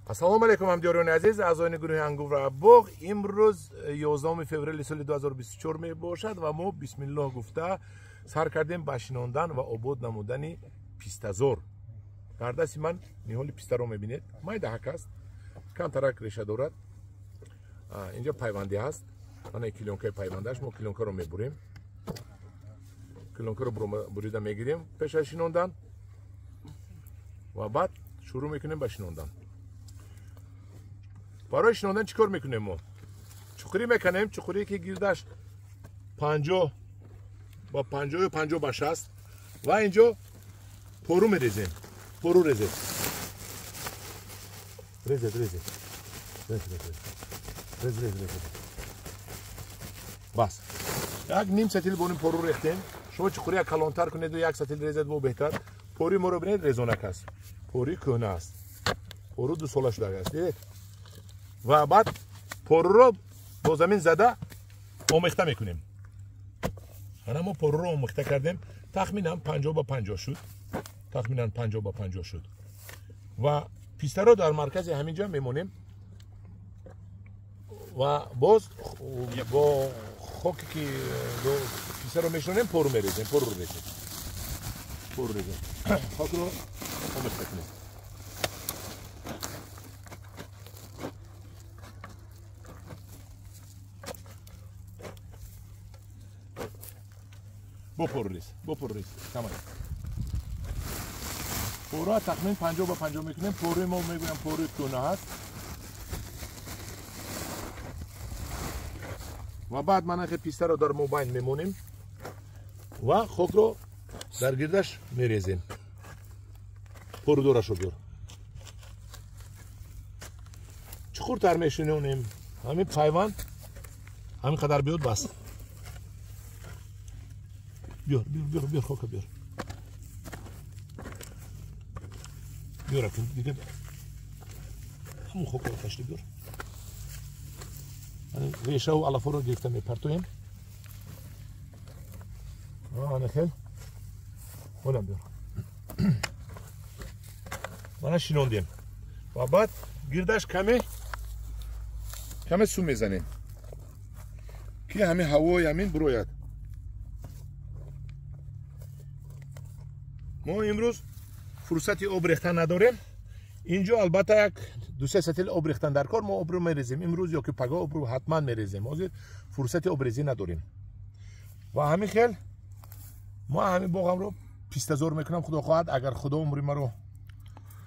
السلام علیکم همدیاران عزیز اعضای گروه انگور باغ. امروز 11 فوریه سال 2024 می باشد و ما بسم الله گفته سر کردیم به شیناندن و آباد نمودن پیستزور. در دست من نهال پیسته رو میبینید. مای دهک است، کم ترک ریشه دارد. اینجا پیوندی هست. من کلونکه پیوندش ما کلونکه رو میبریم. کلونکه رو بریده میگیریم پیش از شیناندن و بعد شروع میکنیم به شیناندن. برای شیناندن چیکار میکنیم؟ ما چخوری میکنیم. چخوری که گیردش 50 با 50 و 50 به 60 و اینجا پرو میریزیم. پرو ریزید بس یک نیم سطیل بونیم پرو ریختیم. شما چخوری یک کلانتر کنید و یک سطیل ریزید و بهتر. پوری ما رو ببینید ریزونک است. پوری کهنه است. پرو 2 ساله شده است. دید و بعد پرو رو با زمین زده آمیخته میکنیم. ما پرو رو آمیخته کردیم. تخمینا 50 با 50 شد. تخمینا 50 با 50 شد و پیسته رو در مرکز همینجا میمونیم و باز با خاکی که پیسته رو میشونیم پرو میریزیم. پرو رو ریزیم. پرو ریزیم. خاک رو آمیخته کنیم. بپرریز تمام. پورا تخمین 50 با 50 میکنیم. پوری ما میگویم پوری کونه هست و بعد من که پیسته رو در موبایل میمونیم و خاک رو در گردش میریزیم. پورو دورش رو بیار. چخور تر میشونیم. همین پیوند همین قدر بیاد بس. بیار خاک بیار. بیار کن دیگه. همون خاک رو کشتی بیار. ریشه و علفا رو گرفته میپرتویم. نخیل. اونم بیار. من شیناندیم و بعد گردش کمی سو میزنیم که همین هوای همین بروید. ما امروز فرصتی آب ریختن نداریم. اینجا البته یک 2-3 سطل آب ریختن در کار. ما آب رو میریزیم امروز یا که پگاه آب رو حتما میریزیم. ما فرصتی آب ریزی نداریم و همین خیل ما همین باغم رو پیستزور میکنم. خدا خواهد اگر خدا عمری ما رو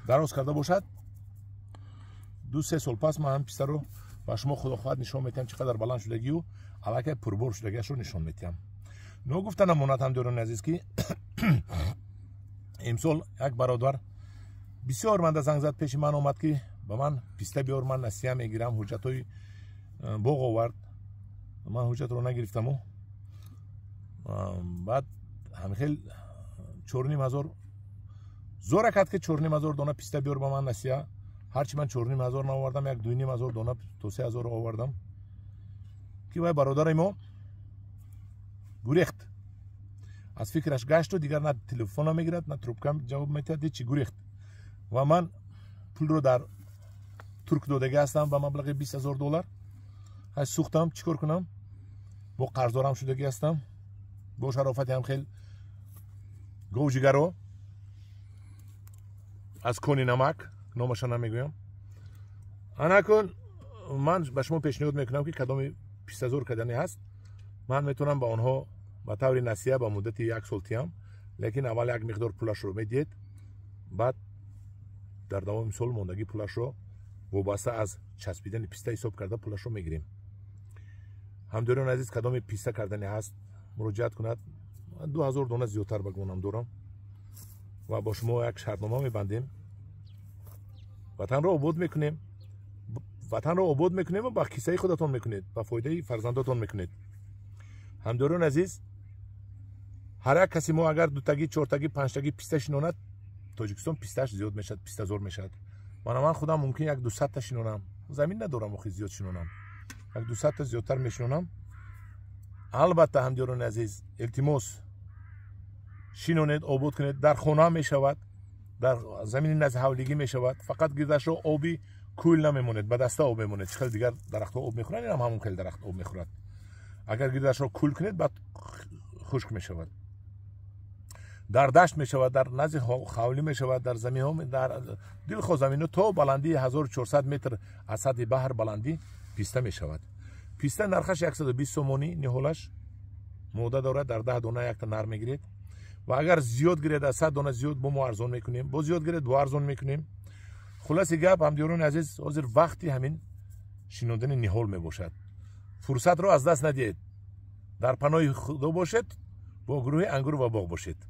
دراز کرده باشد 2-3 سال پس ما هم پیسته رو و شما خدا خواهد نشان میتیم چقدر بلند شدگی و علاقه پربار شدگیش رو نشان میتیم. نو گفتن امانت هم دارون عزیز که امسال یک برادر بسیار من زنگ زد پیش من آمد که به من پیسته بیار من نصیحه میگیرم. حجت های باغ آورد. من حجت رو نگرفتم و بعد همین 4,500 زور کرد که 4,500 دانه پیسته بیار به من نصیحه. هرچی من 4,500 نآوردم یک 2,500 دانه تا 3,000 آوردم که وای برادر ما گریخت. از فکرش گشت و دیگر نه تلفن میگیرد نه تروبکم جواب میده. چی گریخت و من پول رو در ترک دادگی هستم به مبلغ 20,000 دلار. از سوختم چیکار کنم؟ با قرضدارم شدگی هستم. با شرافتی هم خیلی گوجگرو از کنی نمک نامش نمیگویم. انا کن من به شما پیشنهاد میکنم که کدام 20,000 کدنی هست من میتونم با آنها با طور نصیحه با مدت 1 سال تیم، لیکن اول یک مقدار پولش رو میدید بعد در دوام سال موندگی پولش رو وابسته از چسبیدن پیسته حساب کرده پولش رو میگیریم. همداران عزیز کدام پیسته کردنی هست مراجعت کند. 2,000 دانه زیادتر بگونم دارم و با شما یک شرطنامه میبندیم. وطن رو آباد میکنیم. وطن رو آباد میکنیم و با کیسه خودتون میکنید. با فایده فرزنداتون میکنید. همداران عزیز هر یک کسی ما اگر 2 تگی 4 تگی 5 تگی پیسته شیناند تاجیکستان پیستهش زیاد میشد. پیستزور میشد. من خودم ممکن یک 200 تا شینونم. زمین ندارم و خیلی زیاد شینونم. یک 200 تا زیادتر میشینونم. البته همداران عزیز التماس شینونید آباد کنید. در خانه میشود. در زمین نزد حولگی میشود. فقط گردش رو آبی کول نمیموند، به دسته آب میموند. چخیل دیگر درخت ها آب میخورن، این هم همون کل درخت آب میخورد. اگر گردش را کول کنید بعد خشک میشود. در دشت میشود، در نزد خاولی میشود، در زمین ها، در دلخو زمین تا بلندی 1400 متر از سطح بحر بلندی پیسته میشود. پیسته نرخش 120 سومونی نهولش موده دارد. در 10 دانه یک تا نر میگیرید و اگر زیاد گیرید از 100 دانه زیاد با ما ارزان میکنیم، با زیاد گیرید دو ارزان میکنیم. خلاص گپ همدیگران عزیز، حاضر وقتی همین شنودن نهول میباشد. فرصت رو از دست ندید. در پناه خدا باشید، با گروه انگور و باغ باشید.